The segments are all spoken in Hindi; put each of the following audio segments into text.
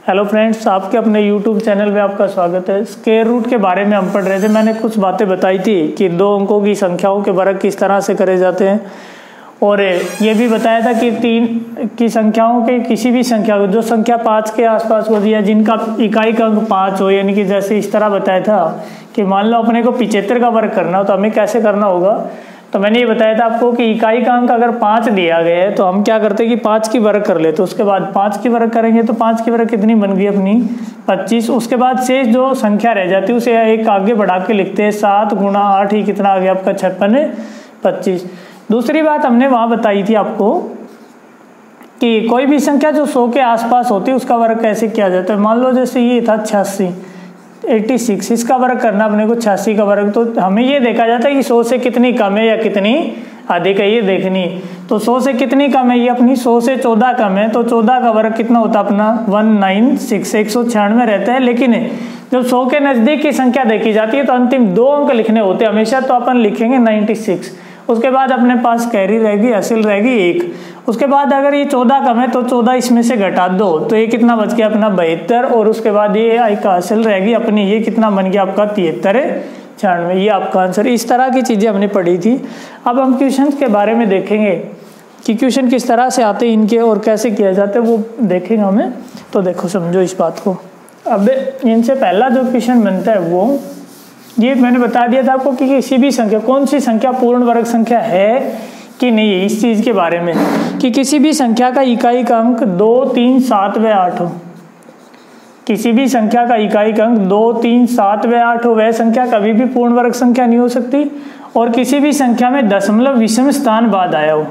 हेलो फ्रेंड्स, आपके अपने यूट्यूब चैनल में आपका स्वागत है। स्क्वायर रूट के बारे में हम पढ़ रहे थे। मैंने कुछ बातें बताई थी कि दो अंकों की संख्याओं के वर्ग किस तरह से करे जाते हैं, और ये भी बताया था कि तीन की संख्याओं के किसी भी संख्या को जो संख्या 5 के आसपास होती है जिनका इकाई का अंक 5 हो, यानी कि जैसे इस तरह बताया था कि मान लो अपने को 75 का वर्ग करना हो तो हमें कैसे करना होगा। तो मैंने ये बताया था आपको कि इकाई का अंक अगर 5 दिया गया है तो हम क्या करते हैं कि 5 की वर्ग कर लेते, तो उसके बाद 5 की वर्ग करेंगे तो 5 की वर्ग कितनी बन गई अपनी 25। उसके बाद शेष जो संख्या रह जाती है उसे एक आगे बढ़ा के लिखते हैं 7 गुणा 8 ही कितना आ गया आपका 56 25। दूसरी बात हमने वहाँ बताई थी आपको कि कोई भी संख्या जो 100 के आसपास होती है उसका वर्ग कैसे किया जाता है। मान लो जैसे ये था 86, इसका वर्ग करना अपने को 86 का वर्ग, तो हमें ये देखा जाता है कि 100 से कितनी कम है या कितनी अधिक है, ये देखनी। तो 100 से कितनी कम है, ये अपनी 100 से 14 कम है, तो 14 का वर्ग कितना होता है अपना 196, 196 रहता है। लेकिन जब 100 के नज़दीक की संख्या देखी जाती है तो अंतिम 2 अंक लिखने होते हैं हमेशा, तो अपन लिखेंगे 96। उसके बाद अपने पास कैरी रहेगी, हासिल रहेगी 1। उसके बाद अगर ये 14 कम है तो 14 इसमें से घटा दो, तो ये कितना बच गया अपना 72। और उसके बाद ये आई का हासिल रहेगी अपनी, ये कितना बन गया आपका 73 96। ये आपका आंसर। इस तरह की चीज़ें हमने पढ़ी थी। अब हम क्वेश्चन के बारे में देखेंगे कि क्वेश्चन किस तरह से आते हैं इनके और कैसे किया जाता है, वो देखेंगे हमें। तो देखो समझो इस बात को। अब इनसे पहला जो क्वेश्चन बनता है वो ये मैंने बता दिया था आपको कि किसी भी संख्या, कौन सी संख्या पूर्ण वर्ग संख्या है कि नहीं है, इस चीज़ के बारे में कि किसी भी संख्या का इकाई का अंक 2 3 7 व 8 हो। किसी भी संख्या का इकाई का अंक 2 3 7 व 8 हो, वह संख्या कभी भी पूर्ण वर्ग संख्या नहीं हो सकती। और किसी भी संख्या में दशमलव विषम स्थान बाद आया हो,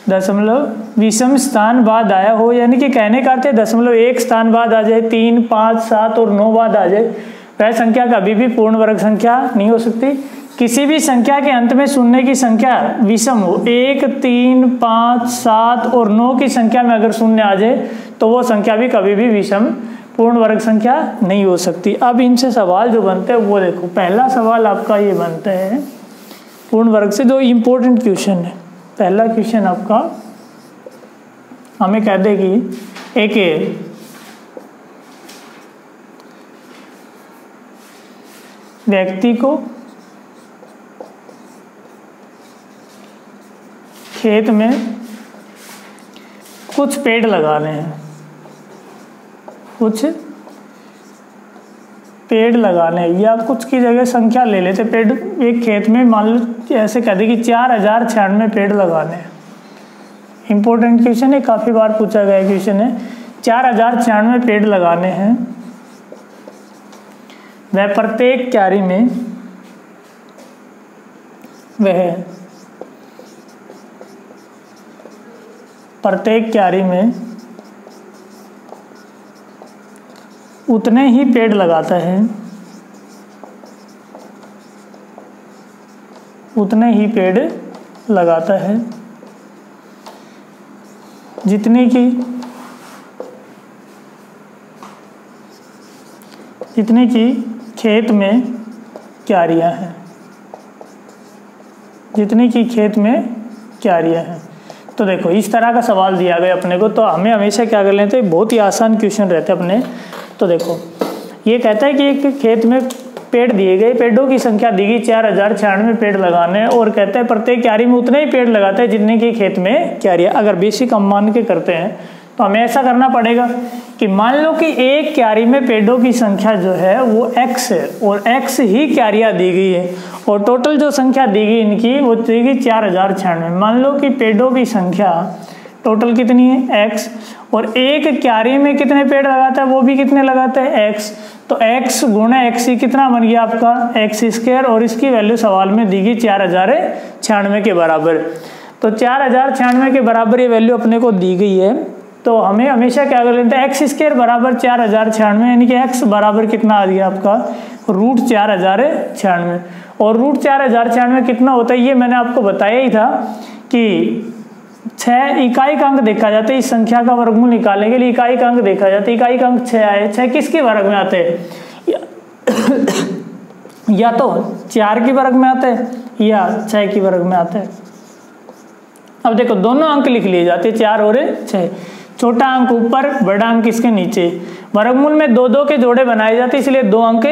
दशमलव विषम स्थान बाद आया हो, यानी कि कहने का अर्थ है दशमलव 1 स्थान बाद आ जाए, 3 5 7 और 9 बाद आ जाए, वह संख्या कभी भी पूर्ण वर्ग संख्या नहीं हो सकती। किसी भी संख्या के अंत में शून्य की संख्या विषम हो, 1 3 5 7 और 9 की संख्या में अगर शून्य आ जाए तो वो संख्या भी कभी भी विषम पूर्ण वर्ग संख्या नहीं हो सकती। अब इनसे सवाल जो बनते हैं वो देखो। पहला सवाल आपका ये बनता है पूर्ण वर्ग से, जो इम्पोर्टेंट क्वेश्चन है। पहला क्वेश्चन आपका हमें कह दे कि एक व्यक्ति को खेत में कुछ पेड़ लगाने हैं, कुछ पेड़ लगाने हैं, या कुछ की जगह संख्या ले लेते पेड़। एक खेत में मान लो ऐसे कह दे कि 4096 पेड़ लगाने हैं। इंपॉर्टेंट क्वेश्चन है, काफ़ी बार पूछा गया क्वेश्चन है। 4096 पेड़ लगाने हैं, वह प्रत्येक क्यारी में उतने ही पेड़ लगाता है, उतने ही पेड़ लगाता है जितनी की खेत में क्यारियां हैं, जितनी की खेत में क्यारियां हैं। तो देखो इस तरह का सवाल दिया गया अपने को, तो हमें हमेशा क्या कर लेते हैं, बहुत ही आसान क्वेश्चन रहते हैं अपने। तो देखो ये कहता है कि एक खेत में पेड़ दिए गए, पेड़ों की संख्या दी गई 4096 पेड़ लगाने हैं, और कहता है प्रत्येक क्यारी में उतने ही पेड़ लगाता है जितने की खेत में क्यारियां। अगर बेसिक हम मान के करते हैं तो हमें ऐसा करना पड़ेगा कि मान लो कि एक क्यारी में पेड़ों की संख्या जो है वो x है, और x ही क्यारियां दी गई है, और टोटल जो संख्या दी गई इनकी वो दी गई 4096। मान लो कि पेड़ों की संख्या टोटल कितनी है x, और एक क्यारी में कितने पेड़ लगाता है वो भी कितने लगाता है x, तो x गुणा x ही कितना बन गया आपका x², और इसकी वैल्यू सवाल में दी गई 4096 के बराबर। तो 4096 के बराबर ये वैल्यू अपने को दी गई है, तो हमें हमेशा क्या कर लेते हैं x² बराबर 4096, यानी कि x बराबर कितना आ गया आपका √4096। और √4096 कितना होता है ये मैंने आपको बताया ही था कि 6 इकाई का अंक देखा जाता है। इस संख्या का वर्गमूल निकालने के लिए इकाई का अंक देखा जाता है। इकाई का अंक 6 आए, 6 किसके वर्ग में आते हैं, या तो 4 के वर्ग में आते हैं या 6 के वर्ग में आते हैं। अब देखो दोनों अंक लिख लिए जाते हैं, 4 और 6। छोटा अंक ऊपर, बड़ा अंक इसके नीचे। वर्गमूल में 2-2 के जोड़े बनाए जाते, इसलिए 2 अंक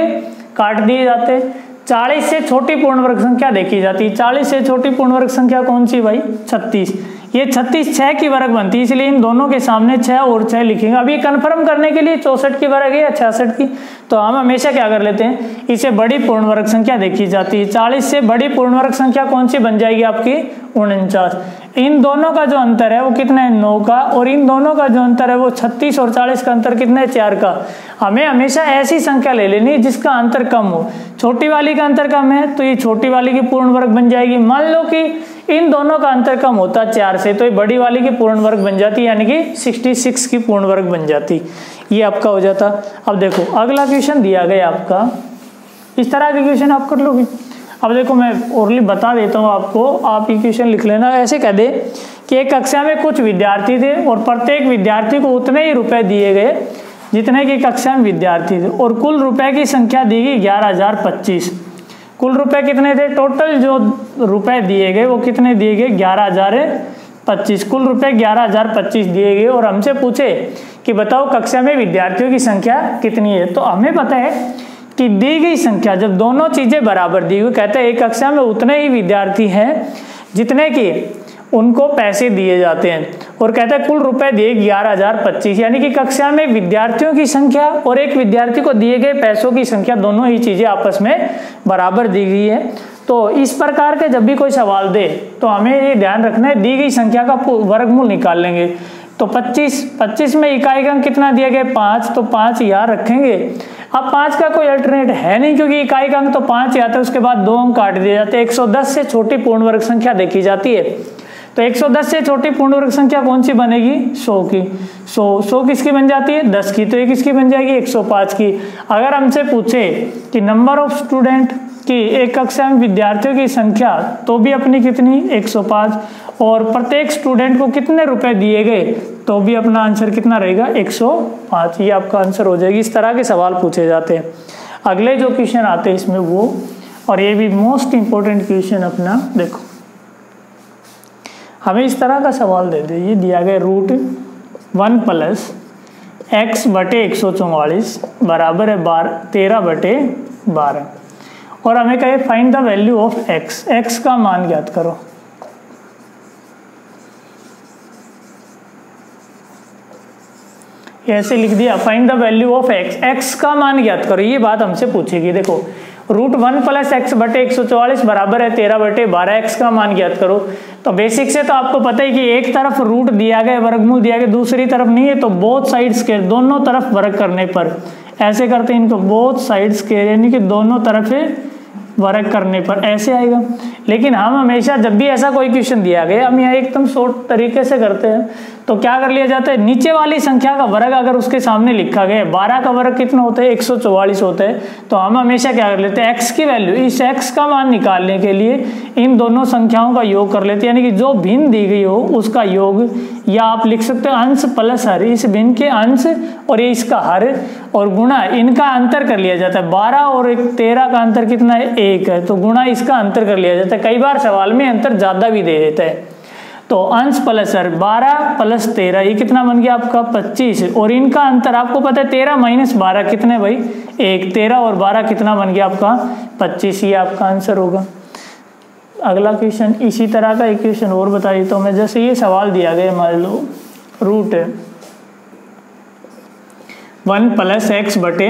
काट दिए जाते। 40 से छोटी पूर्ण वर्ग संख्या देखी जाती है। 40 से छोटी पूर्ण वर्ग संख्या कौन सी भाई? 36। ये 36 6 की वर्ग बनती है, इसलिए इन दोनों के सामने 6 और 6 लिखेंगे। अभी कंफर्म करने के लिए 64 की वर्ग है या 66 की, तो हम हमेशा क्या कर लेते हैं, इसे बड़ी पूर्ण वर्ग संख्या देखी जाती है। 40 से बड़ी पूर्ण वर्ग संख्या कौन सी बन जाएगी आपकी? 49। इन दोनों का जो अंतर है वो कितना है? 9 का। और इन दोनों का जो अंतर है वो 36 और 40 का अंतर कितना है? 4 का। हमें हमेशा ऐसी संख्या ले लेनी जिसका अंतर कम हो। छोटी वाली का अंतर कम है तो ये छोटी वाली की पूर्ण वर्ग बन जाएगी। मान लो कि इन दोनों का अंतर कम होता 4 से, तो ये बड़ी वाली की पूर्ण वर्ग बन जाती, यानी कि 66 की पूर्ण वर्ग बन जाती। ये आपका हो जाता। अब देखो अगला क्वेश्चन दिया गया आपका, इस तरह के क्वेश्चन आप कर लोगे। अब देखो मैं ओरली बता देता हूँ आपको, आप ये क्वेश्चन लिख लेना। ऐसे कह दे कि एक कक्षा में कुछ विद्यार्थी थे और प्रत्येक विद्यार्थी को उतने ही रुपए दिए गए जितने की कक्षा में विद्यार्थी थे, और कुल रुपए की संख्या दी गई 11,025। कुल रुपए कितने थे? टोटल जो रुपए दिए गए वो कितने दिए गए? 11,025। कुल रुपए 11,025 दिए गए और हमसे पूछे कि बताओ कक्षा में विद्यार्थियों की संख्या कितनी है। तो हमें पता है कि दी गई संख्या जब दोनों चीजें बराबर दी हुई, कहते हैं एक कक्षा में उतने ही विद्यार्थी हैं जितने की उनको पैसे दिए जाते हैं, और कहते हैं कुल रुपए दिए 11,025, यानी कि कक्षा में विद्यार्थियों की संख्या और एक विद्यार्थी को दिए गए पैसों की संख्या दोनों ही चीजें आपस में बराबर दी गई है। तो इस प्रकार के जब भी कोई सवाल दे तो हमें ये ध्यान रखना है, दी गई संख्या का वर्गमूल निकाल लेंगे। तो 25 में इकाई अंक कितना दिया गया? 5, तो 5 यहाँ रखेंगे। अब 5 का कोई अल्टरनेट है नहीं, क्योंकि इकाई अंक तो 5 आता है, उसके बाद 2 अंक काट दिए जाते हैं। 110 से छोटी पूर्ण वर्ग संख्या देखी जाती है, तो 110 से छोटी पूर्ण वर्ग संख्या कौन सी बनेगी? 100 की। 100 किसकी बन जाती है? 10 की। तो ये किसकी बन जाएगी? 105 की। अगर हमसे पूछे कि नंबर ऑफ स्टूडेंट की एक कक्षा में विद्यार्थियों की संख्या, तो भी अपनी कितनी? 105। और प्रत्येक स्टूडेंट को कितने रुपए दिए गए, तो भी अपना आंसर कितना रहेगा? 105। ये आपका आंसर हो जाएगी। इस तरह के सवाल पूछे जाते हैं। अगले जो क्वेश्चन आते हैं इसमें वो, और ये भी मोस्ट इंपॉर्टेंट क्वेश्चन अपना देखो, हमें इस तरह का सवाल दे दे, ये दिया गया √1 + x बटे 144 बराबर है 13 बटे 12, और हमें कहे find the value of x। x का मान ज्ञात करो। ऐसे लिख दिया, find the value of x। x का मान ज्ञात करो, ये बात हमसे पूछेगी। देखो √1 + x बटे 144 बराबर है 13 बटे 12, x का मान ज्ञात करो। तो बेसिक से तो आपको पता है कि एक तरफ रूट दिया गया, वर्गमूल दिया गया, दूसरी तरफ नहीं है, तो बोथ साइड्स के दोनों तरफ वर्ग करने पर ऐसे करते हैं इनको, बोथ साइड्स के, यानी कि दोनों तरफ वर्ग करने पर ऐसे आएगा। लेकिन हम हमेशा जब भी ऐसा कोई क्वेश्चन दिया गया, हम यहाँ एकदम शॉर्ट तरीके से करते हैं, तो क्या कर लिया जाता है, नीचे वाली संख्या का वर्ग अगर उसके सामने लिखा गया, 12 का वर्ग कितना होता है? 144 होता है। तो हम हमेशा क्या कर लेते हैं, x की वैल्यू, इस x का मान निकालने के लिए इन दोनों संख्याओं का योग कर लेते हैं, यानी कि जो भिन्न दी गई हो उसका योग, या आप लिख सकते हो अंश प्लस हर, इस भिन्न के अंश और ये इसका हर, और गुणा इनका अंतर कर लिया जाता है। 12 और 13 का अंतर कितना है? 1 है, तो गुणा इसका अंतर कर लिया जाता है। कई बार सवाल में अंतर ज्यादा भी दे देता है, तो अंश प्लस हर 12 + 13, ये कितना बन गया आपका? 25, और इनका अंतर आपको पता है 13 - 12 कितने भाई? 1। 13 और 12 कितना बन गया आपका? 25। ये आपका आंसर होगा। अगला क्वेश्चन इसी तरह का एक क्वेश्चन और बता देता हूँ मैं। जैसे ये सवाल दिया गया, मान लो √1 + x बटे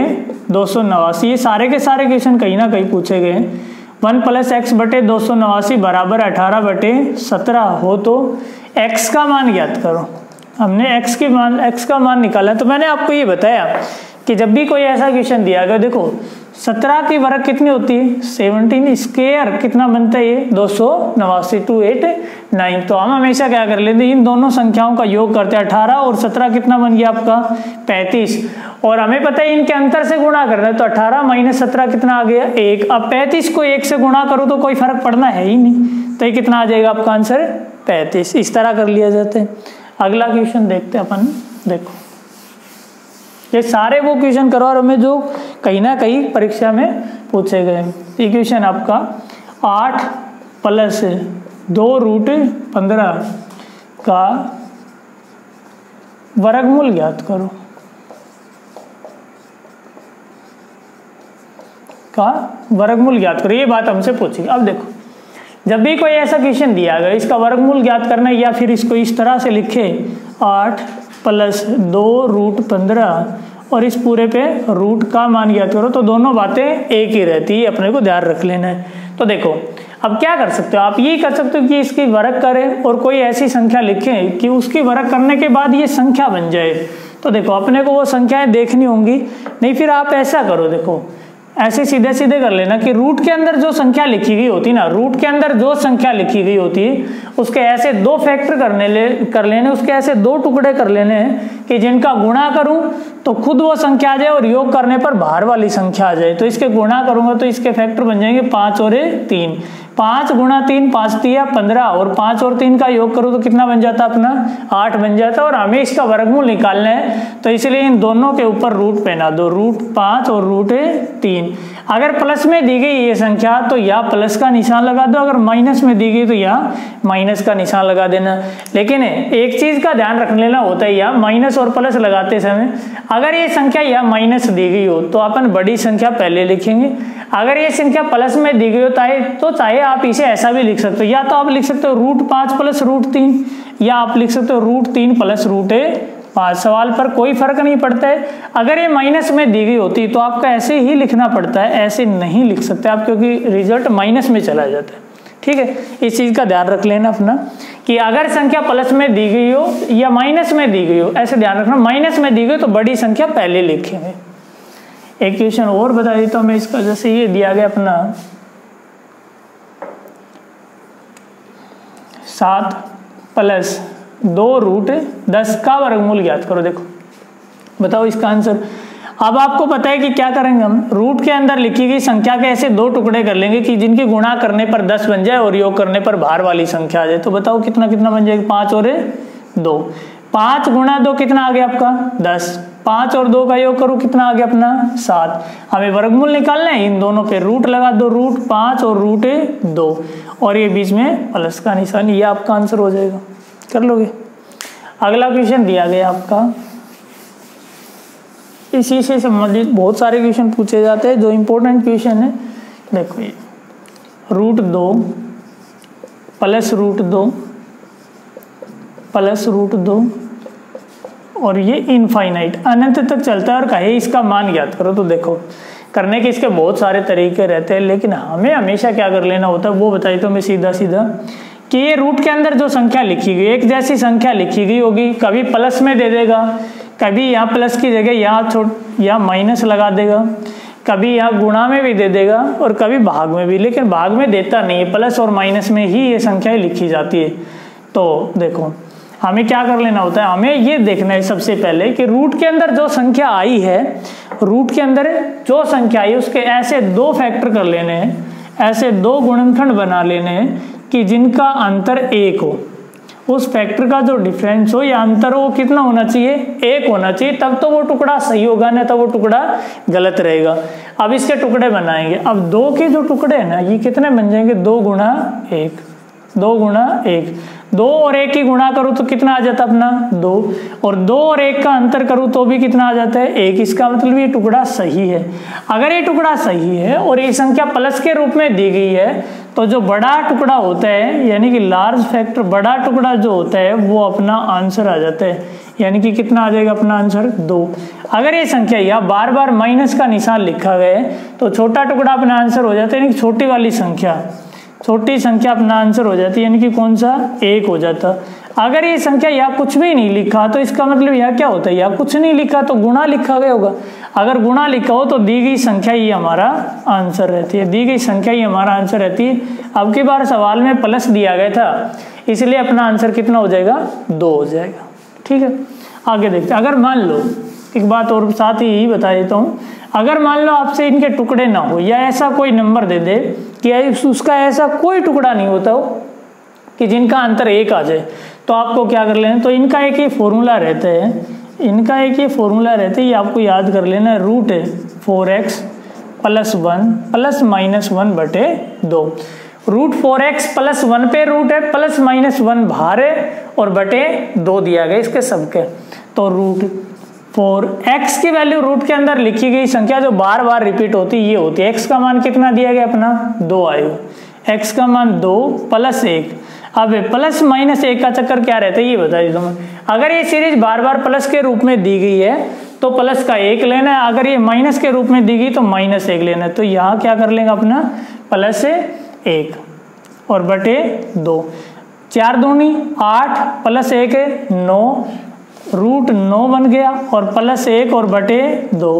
289, ये सारे के सारे क्वेश्चन कहीं ना कहीं पूछे गए हैं। 1 + x बटे 289 बराबर 18 बटे 17 हो तो x का मान ज्ञात करो। हमने x का मान निकाला। तो मैंने आपको ये बताया कि जब भी कोई ऐसा क्वेश्चन दिया गया, देखो 17 की वर्ग कितनी होती है? 17 स्क्वायर कितना बनता है? ये 289, 289। तो हम हमेशा क्या कर लेते हैं, इन दोनों संख्याओं का योग करते हैं। 18 और 17 कितना बन गया आपका? 35। और हमें पता है इनके अंतर से गुणा करना है, तो 18 - 17 कितना आ गया? 1। अब 35 को 1 से गुणा करो तो कोई फर्क पड़ना है ही नहीं, तो ये कितना आ जाएगा आपका आंसर? 35। इस तरह कर लिया जाता है। अगला क्वेश्चन देखते हैं अपन। देखो ये सारे वो क्वेश्चन करो और हमें जो कहीं ना कहीं परीक्षा में पूछे गए। ये क्वेश्चन आपका 8 + 2 √15 का वर्गमूल ज्ञात करो का वर्गमूल ज्ञात करो, ये बात हमसे पूछी। अब देखो, जब भी कोई ऐसा क्वेश्चन दिया गया इसका वर्गमूल ज्ञात करना, या फिर इसको इस तरह से लिखे 8 + 2 √15 और इस पूरे पे रूट का मान ज्ञात करो, तो दोनों बातें एक ही रहती है, अपने को ध्यान रख लेना है। तो देखो अब क्या कर सकते हो आप, ये कर सकते हो कि इसकी वर्ग करें और कोई ऐसी संख्या लिखें कि उसकी वर्ग करने के बाद ये संख्या बन जाए। तो देखो अपने को वो संख्याएं देखनी होंगी, नहीं फिर आप ऐसा करो, देखो ऐसे सीधे सीधे कर लेना कि रूट के अंदर जो संख्या लिखी गई होती ना, रूट के अंदर जो संख्या लिखी गई होती है उसके ऐसे 2 फैक्टर कर लेने, उसके ऐसे 2 टुकड़े कर लेने हैं कि जिनका गुणा करूं तो खुद वो संख्या आ जाए और योग करने पर बाहर वाली संख्या आ जाए। तो इसके गुणा करूंगा तो इसके फैक्टर बन जाएंगे 5 और 3, 5 × 3 5 × 15 और 5 और 3 का योग करूं तो कितना बन जाता अपना 8 बन जाता। और हमें इसका वर्गमूल निकालना है तो इसलिए इन दोनों के ऊपर रूट पहना दो, √5 और √3। अगर प्लस में दी गई ये संख्या तो या प्लस का निशान लगा दो, अगर माइनस में दी गई तो या माइनस का निशान लगा देना। लेकिन एक चीज का ध्यान रख लेना होता है, या माइनस और प्लस लगाते समय अगर ये संख्या या माइनस दी गई हो तो अपन बड़ी संख्या पहले लिखेंगे, अगर ये संख्या प्लस में दी गई हो तो चाहे आप इसे ऐसा भी लिख सकते हो, या तो आप लिख सकते हो √5 + √3, या आप लिख सकते हो √3 + √5। सवाल पर कोई फर्क नहीं पड़ता है। अगर ये माइनस में दी गई होती तो आपको ऐसे ही लिखना पड़ता है, ऐसे नहीं लिख सकते आप क्योंकि रिजल्ट माइनस में चला जाता है। ठीक है, इस चीज का ध्यान रख लेना अपना कि अगर संख्या प्लस में दी गई हो या माइनस में दी गई हो, ऐसे ध्यान रखना। माइनस में दी गई तो बड़ी संख्या पहले लिखेंगे। एक क्वेश्चन और बता देता हूं मैं इसका, जैसे ये दिया गया अपना 7 + 2 √10 का वर्गमूल ज्ञात करो। देखो बताओ इसका आंसर। अब आपको पता है कि क्या करेंगे हम, रूट के अंदर लिखी गई संख्या के ऐसे 2 टुकड़े कर लेंगे कि जिनके गुणा करने पर 10 बन जाए और योग करने पर बाहर वाली संख्या आ जाए। तो बताओ कितना कितना बन जाएगा, 5 और 2, 5 × 2 कितना आ गया आपका 10, 5 और 2 का योग करो कितना आ गया अपना 7। हमें वर्गमूल निकालना है, इन दोनों पे रूट लगा दो, √5 और √2 और ये बीच में प्लस का निशान, ये आपका आंसर हो जाएगा। कर लोगे। अगला क्वेश्चन दिया गया आपका, इसी से संबंधित बहुत सारे क्वेश्चन पूछे जाते हैं जो इम्पोर्टेंट क्वेश्चन है। देखो ये √2 + √2 + √2 और ये इनफाइनाइट अनंत तक चलता है और कहे इसका मान ज्ञात करो। तो देखो करने के इसके बहुत सारे तरीके रहते हैं, लेकिन हमें हमेशा क्या कर लेना होता है वो बताइए तो मैं सीधा सीधा कि ये रूट के अंदर जो संख्या लिखी गई, एक जैसी संख्या लिखी गई होगी, कभी प्लस में दे देगा, कभी यहाँ प्लस की जगह यहाँ माइनस लगा देगा, कभी यहाँ गुणा में भी दे देगा और कभी भाग में भी, लेकिन भाग में देता नहीं है, प्लस और माइनस में ही ये संख्याएं लिखी जाती है। तो देखो हमें क्या कर लेना होता है, हमें ये देखना है सबसे पहले कि रूट के अंदर जो संख्या आई है, रूट के अंदर जो संख्या आई उसके ऐसे 2 फैक्टर कर लेने हैं, ऐसे 2 गुणनखंड बना लेने हैं कि जिनका अंतर 1 हो, उस फैक्टर का जो डिफरेंस हो या अंतर हो कितना होना चाहिए 1 होना चाहिए, तब तो वो टुकड़ा सही होगा, नहीं तो वो टुकड़ा गलत रहेगा। अब इसके टुकड़े बनाएंगे। अब 2 के जो टुकड़े हैं ना ये कितने बन जाएंगे 2 × 1, 2 × 1, 2 और 1 की गुणा करूँ तो कितना आ जाता अपना 2, और 2 और 1 का अंतर करूँ तो भी कितना आ जाता है 1। इसका मतलब ये टुकड़ा सही है। अगर ये टुकड़ा सही है और ये संख्या प्लस के रूप में दी गई है तो जो बड़ा टुकड़ा होता है यानी कि लार्ज फैक्टर, बड़ा टुकड़ा जो होता है वो अपना आंसर आ जाता है, यानी कि कितना आ जाएगा अपना आंसर 2। अगर ये संख्या या बार बार माइनस का निशान लिखा गया है तो छोटा टुकड़ा अपना आंसर हो जाता है, यानी कि छोटी वाली संख्या, छोटी संख्या अपना आंसर हो जाती है, यानी कि कौन सा 1 हो जाता। अगर ये संख्या या कुछ भी नहीं लिखा तो इसका मतलब यह क्या होता है, या कुछ नहीं लिखा तो गुणा लिखा गया होगा। अगर गुणा लिखा हो तो दी गई संख्या ही हमारा आंसर रहती है, दी गई संख्या ही हमारा आंसर रहती है। अब की बार सवाल में प्लस दिया गया था इसलिए अपना आंसर कितना हो जाएगा 2 हो जाएगा। ठीक है, आगे देखते हैं। अगर मान लो एक बात और साथ ही बता देता हूँ, अगर मान लो आपसे इनके टुकड़े ना हो या ऐसा कोई नंबर दे दे कि उसका ऐसा कोई टुकड़ा नहीं होता हो कि जिनका अंतर 1 आ जाए, तो आपको क्या कर लेना, तो इनका एक ये फॉर्मूला रहता है, इनका एक ये फॉर्मूला रहता है, ये आपको याद कर लेना है, √4x + 1 ± 1/2। √4x + 1 पे रूट है, ±1 बाहर है और बटे 2 दिया गया इसके सबके। तो √4। x की वैल्यू रूट के अंदर लिखी गई संख्या जो बार बार रिपीट होती है ये होती है। x का मान कितना दिया गया अपना 2 आएगा, x का मान 2 + 1। अब प्लस माइनस 1 का चक्कर क्या रहता है ये बता दी तुम्हें। अगर ये सीरीज बार बार प्लस के रूप में दी गई है तो प्लस का 1 लेना है, अगर ये माइनस के रूप में दी गई तो -1 लेना है। तो यहाँ क्या कर लेंगे अपना +1 और बटे 2, 4 दूनी 8 + 1 9, √9 बन गया और +1 और बटे 2।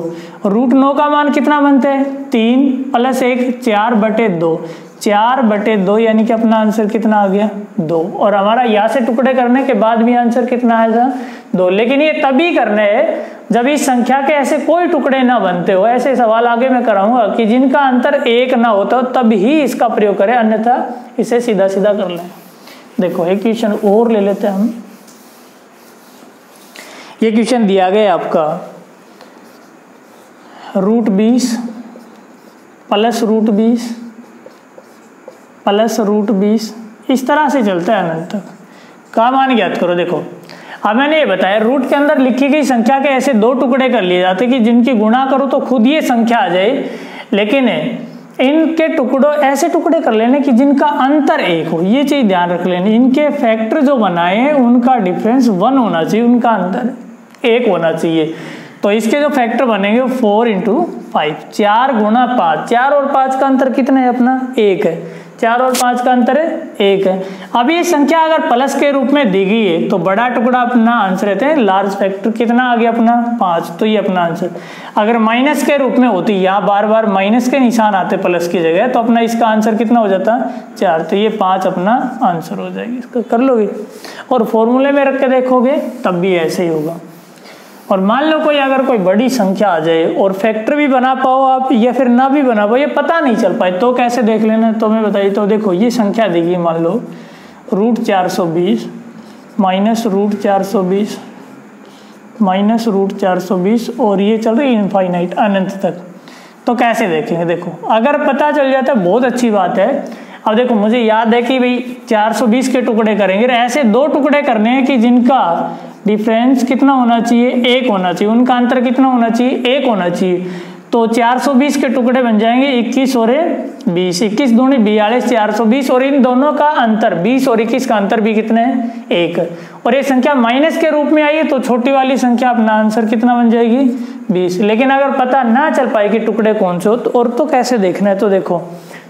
√9 का मान कितना बनता है 3 + 1 4 बटे 2, 4 बटे 2 यानी कि अपना आंसर कितना आ गया 2। और हमारा यहाँ से टुकड़े करने के बाद भी आंसर कितना आएगा 2। लेकिन ये तभी करना है जब इस संख्या के ऐसे कोई टुकड़े ना बनते हो। ऐसे सवाल आगे मैं कराऊंगा कि जिनका अंतर 1 ना होता हो तब ही इसका प्रयोग करें, अन्यथा इसे सीधा सीधा कर लें। देखो एक क्वेश्चन और ले लेते हैं हम। ये क्वेश्चन दिया गया आपका √20 + √20 + √20 इस तरह से चलता है अनंत तक। का मान ज्ञात करो। देखो अब मैंने ये बताया रूट के अंदर लिखी गई संख्या के ऐसे 2 टुकड़े कर लिए जाते कि जिनकी गुणा करो तो खुद ये संख्या आ जाए, लेकिन इनके टुकड़ों ऐसे टुकड़े कर लेने कि जिनका अंतर 1 हो। ये चीज ध्यान रख लेनी। इनके फैक्टर जो बनाए हैं उनका डिफरेंस 1 होना चाहिए, उनका अंतर 1 होना चाहिए। तो इसके जो फैक्टर बनेंगे 4 × 5, 4 × 5, 4 और 5 का अंतर कितना है अपना 1 है, 4 और 5 का अंतर है 1 है। अब ये संख्या अगर प्लस के रूप में दी गई है तो बड़ा टुकड़ा अपना आंसर रहते हैं लार्ज फैक्टर कितना आ गया अपना 5, तो ये अपना आंसर। अगर माइनस के रूप में होती, यहाँ बार बार माइनस के निशान आते प्लस की जगह, तो अपना इसका आंसर कितना हो जाता 4, तो ये 5 अपना आंसर हो जाएगी। इसका कर लोगे और फॉर्मूले में रख के देखोगे तब भी ऐसे ही होगा। और मान लो अगर कोई बड़ी संख्या आ जाए और फैक्टर भी बना पाओ आप या फिर ना भी बना पाओ, ये पता नहीं चल पाए, तो कैसे देख लेना तो मैं बताइए। तो देखो ये संख्या देगी, मान लो √420 -√420 -√420 और ये चल रही इनफाइनाइट अनंत तक। तो कैसे देखेंगे। देखो अगर पता चल जाता है बहुत अच्छी बात है। अब देखो मुझे याद है कि भाई 420 के टुकड़े करेंगे, ऐसे 2 टुकड़े करने हैं कि जिनका डिफरेंस कितना होना चाहिए 1 होना चाहिए, उनका अंतर कितना होना चाहिए 1 होना चाहिए। तो 420 के टुकड़े बन जाएंगे 21 और 20, 21 दूनी 42, 420 और इन दोनों का अंतर 20 और 21 का अंतर भी कितना है 1। और ये संख्या माइनस के रूप में आई है तो छोटी वाली संख्या अपना आंसर कितना बन जाएगी 20। लेकिन अगर पता ना चल पाए कि टुकड़े कौन से हो तो और तो कैसे देखना है। तो देखो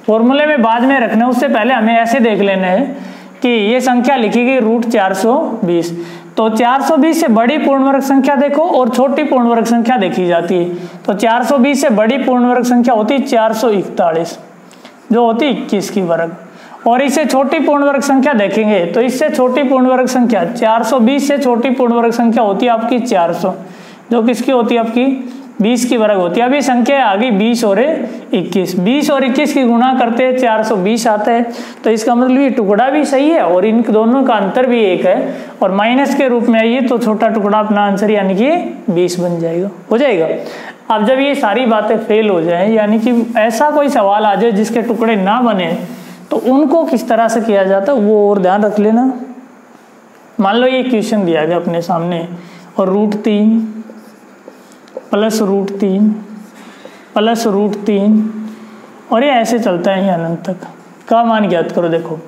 फॉर्मूले में बाद में रखना है, उससे पहले हमें ऐसे देख लेना है कि ये संख्या लिखी गई √420, तो 420 से बड़ी पूर्ण वर्ग संख्या देखो और छोटी पूर्ण वर्ग संख्या देखी जाती है। तो 420 से बड़ी पूर्ण वर्ग संख्या होती है 441 जो होती है 21 की वर्ग, और इससे छोटी पूर्ण वर्ग संख्या देखेंगे तो इससे छोटी पूर्ण वर्ग संख्या 420 से छोटी पूर्ण वर्ग संख्या होती है आपकी 400 जो किसकी होती है आपकी 20 की वर्ग होती है। अभी संख्या आ गई 20 और 21, 20 और 21 की गुणा करते हैं 420 आता है। तो इसका मतलब ये टुकड़ा भी सही है और इन दोनों का अंतर भी 1 है और माइनस के रूप में आइए तो छोटा टुकड़ा अपना आंसर यानी कि 20 बन जाएगा, हो जाएगा। अब जब ये सारी बातें फेल हो जाए यानी कि ऐसा कोई सवाल आ जाए जिसके टुकड़े ना बने तो उनको किस तरह से किया जाता है वो और ध्यान रख लेना। मान लो ये क्वेश्चन दिया गया अपने सामने और √3 + √3 + √3 और ये ऐसे चलता है अनंत तक। का मान ज्ञात करो। देखो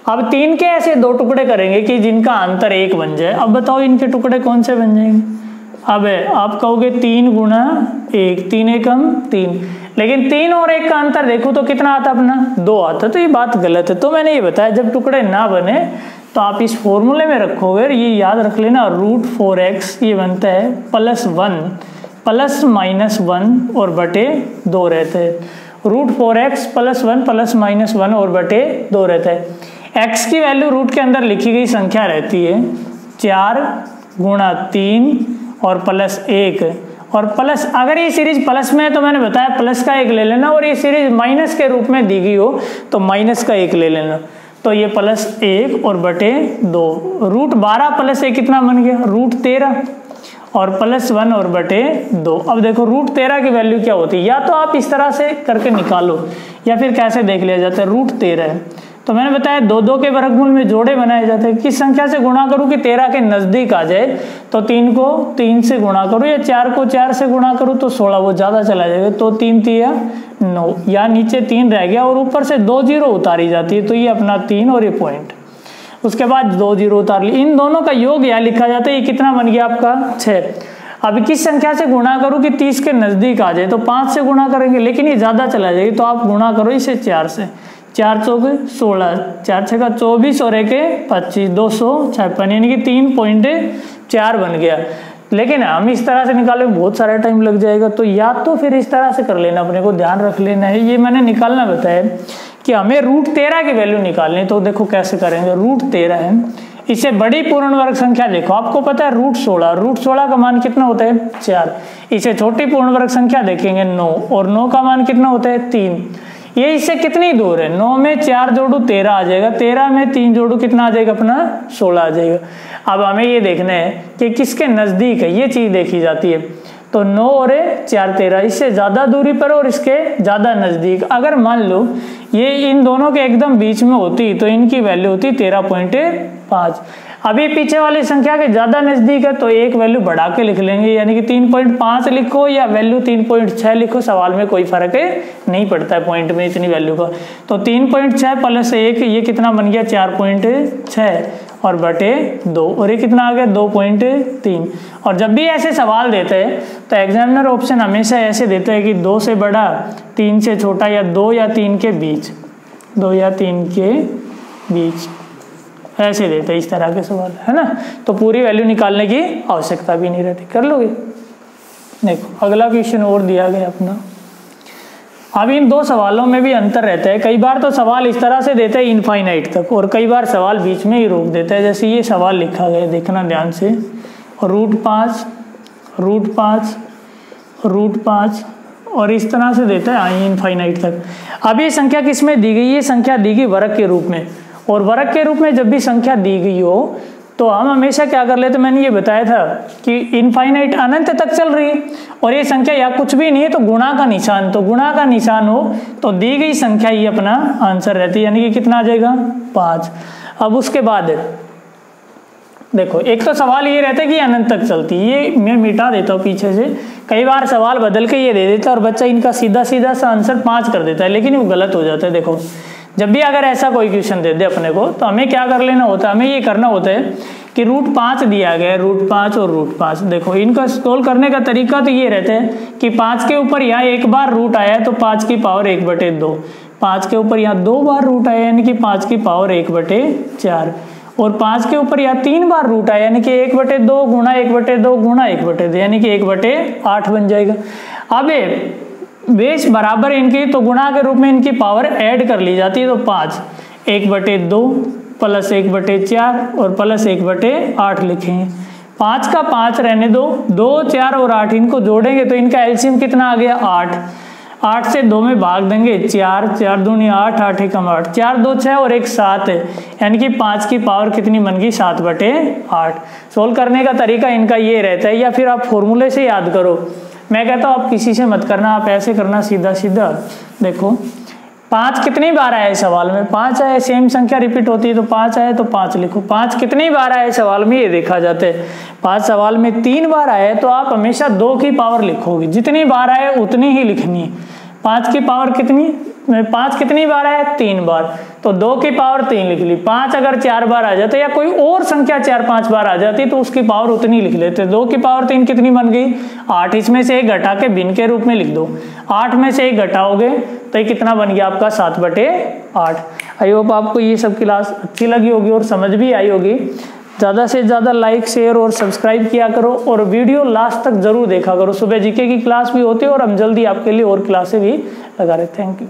अब 3 के ऐसे 2 टुकड़े करेंगे कि जिनका अंतर 1 बन जाए। अब बताओ इनके टुकड़े कौन से बन जाएंगे। अब आप कहोगे 3 × 1, 3 एकम 3, लेकिन 3 और 1 का अंतर देखो तो कितना आता अपना 2 आता, तो ये बात गलत है। तो मैंने ये बताया जब टुकड़े ना बने तो आप इस फॉर्मूले में रखोगे, ये याद रख लेना √4x ये बनता है +1 ± 1 और बटे 2 रहते हैं। √4x +1 ± 1 और बटे 2 रहता है। x की वैल्यू रूट के अंदर लिखी गई संख्या रहती है 4 × 3 और +1 और प्लस, अगर ये सीरीज प्लस में है तो मैंने बताया प्लस का 1 ले लेना, और ये सीरीज माइनस के रूप में दी गई हो तो माइनस का 1 ले लेना। तो ये +1 और बटे 2, √12 + 1 कितना बन गया √13 और +1 और बटे 2। अब देखो √13 की वैल्यू क्या होती है, या तो आप इस तरह से करके निकालो या फिर कैसे देख लिया जाता है √13 है तो मैंने बताया 2 के वर्गमूल में जोड़े बनाए जाते हैं। किस संख्या से गुणा करूं कि 13 के नजदीक आ जाए, तो 3 को 3 से गुणा करूं या 4 को 4 से गुणा करूं तो 16, वो ज्यादा चला जाएगा, तो 3 3 9, या नीचे 3 रह गया और ऊपर से 2 जीरो उतारी जाती है, तो ये अपना 3 और ये पॉइंट, उसके बाद 2 जीरो उतार ली। इन दोनों का योग यहाँ लिखा जाता है, ये कितना बन गया आपका 6। अब किस संख्या से गुणा करूं कि 30 के नजदीक आ जाए, तो 5 से गुणा करेंगे, लेकिन ये ज्यादा चला जाएगी, तो आप गुणा करो इसे 4 से। 4 चौक 16, 4 छक्का 24 और 1 25, 256, यानी कि 3.4 बन गया। लेकिन हम इस तरह से निकाले बहुत सारा टाइम लग जाएगा, तो या तो फिर इस तरह से कर लेना, अपने को ध्यान रख लेना है। ये मैंने निकालना बताया कि हमें √13 की वैल्यू निकालनी, तो देखो कैसे करेंगे। √13 है, इसे बड़ी पूर्ण वर्ग संख्या देखो, आपको पता है √16 का मान कितना होता है 4। इसे छोटी पूर्ण वर्ग संख्या देखेंगे 9, और 9 का मान कितना होता है 3। ये इससे कितनी दूर है, 9 में 4 जोड़ू 13 आ जाएगा, 13 में 3 जोड़ू कितना आ जाएगा अपना 16 आ जाएगा। अब हमें ये देखना है कि किसके नजदीक है, ये चीज देखी जाती है। तो 9 और 4 13, इससे ज्यादा दूरी पर और इसके ज्यादा नजदीक। अगर मान लो ये इन दोनों के एकदम बीच में होती तो इनकी वैल्यू होती 13.5। अभी पीछे वाली संख्या के ज्यादा नजदीक है, तो एक वैल्यू बढ़ा के लिख लेंगे, यानी कि 3.5 लिखो या वैल्यू 3.6 लिखो, सवाल में कोई फर्क नहीं पड़ता है पॉइंट में इतनी वैल्यू का। तो 3.6 प्लस 1, ये कितना बन गया 4.6 और बटे 2, और ये कितना आ गया 2.3। और जब भी ऐसे सवाल देते हैं तो एग्जामिनर ऑप्शन हमेशा ऐसे देते हैं कि 2 से बड़ा, 3 से छोटा, या 2 या 3 के बीच, 2 या 3 के बीच, ऐसे देते हैं इस तरह के सवाल, है ना। तो पूरी वैल्यू निकालने की आवश्यकता भी नहीं रहती, कर लोगे। देखो अगला क्वेश्चन और दिया गया अपना। अब इन 2 सवालों में भी अंतर रहता है। कई बार तो सवाल इस तरह से देते हैं इनफाइनाइट तक, और कई बार सवाल बीच में ही रोक देता है। जैसे ये सवाल लिखा गया, देखना ध्यान से, √5 और इस तरह से देता है इनफाइनाइट तक। अब ये संख्या किस में दी गई, ये संख्या दी गई वर्ग के रूप में, और वर्ग के रूप में जब भी संख्या दी गई हो तो हम हमेशा क्या कर लेते, मैंने ये बताया था कि इनफाइनाइट अनंत तक चल रही है, और ये संख्या या कुछ भी नहीं है तो गुणा का निशान, तो गुणा का निशान हो तो दी गई संख्या ही अपना आंसर रहती है, यानी कि कितना आ जाएगा 5। अब उसके बाद देखो, एक तो सवाल ये रहता है कि अनंत तक चलती है, ये मैं मिटा देता हूँ पीछे से। कई बार सवाल बदल के ये दे देता है और बच्चा इनका सीधा सीधा सा आंसर 5 कर देता है, लेकिन वो गलत हो जाता है। देखो जब भी अगर ऐसा कोई क्वेश्चन दे दे अपने को, तो हमें क्या कर लेना होता है, हमें ये करना होता है कि √5 दिया गया है, √5 और √5। देखो इनका सोल्व करने का तरीका तो ये रहता है कि 5 के ऊपर यहाँ एक बार रूट आया है तो 5 की पावर 1/2, 5 के ऊपर यहाँ 2 बार रूट आया यानी कि 5 की पावर 1/4, और 5 के ऊपर यहाँ 3 बार रूट आया यानी कि 1/2 गुणा 1/2 गुणा 1/2, यानी कि 1/8 बन जाएगा। अब बेस बराबर इनकी, तो गुणा के रूप में इनकी पावर ऐड कर ली जाती है, तो 5 1/2 प्लस 1/4 और प्लस 1/8 लिखेंगे। 5 का 5 रहने दो, 2 4 और 8 इनको जोड़ेंगे तो इनका एलसीएम कितना आ गया 8। 8 से 2 में भाग देंगे 4, 4 दूनी 8, 8 एकम 8, 4 2 6 और 1 7 है, यानी कि 5 की पावर कितनी बन गई 7/8। सोल्व करने का तरीका इनका ये रहता है, या फिर आप फॉर्मूले से याद करो। मैं कहता हूँ आप किसी से मत करना, आप ऐसे करना सीधा सीधा। देखो 5 कितनी बार आया है सवाल में, 5 आया, सेम संख्या रिपीट होती है तो 5 आया तो 5 लिखो। 5 कितनी बार आया है सवाल में ये देखा जाता है, 5 सवाल में 3 बार आया है तो आप हमेशा 2 की पावर लिखोगे, जितनी बार आए उतनी ही लिखनी है। 5 की पावर कितनी, 5 कितनी बार आया 3 बार, तो 2 की पावर 3 लिख ली। 5 अगर 4 बार आ जाते या कोई और संख्या 4-5 बार आ जाती तो उसकी पावर उतनी लिख लेते। 2 की पावर 3 कितनी बन गई 8, इसमें से 1 घटा के भिन्न के रूप में लिख दो। 8 में से 1 घटाओगे तो ये कितना बन गया आपका 7/8। आई होप आपको ये सब क्लास अच्छी लगी होगी और समझ भी आई होगी। ज़्यादा से ज़्यादा लाइक शेयर और सब्सक्राइब किया करो, और वीडियो लास्ट तक जरूर देखा करो। सुबह जीके की क्लास भी होती है और हम जल्दी आपके लिए और क्लासें भी लगा रहे। Thank you.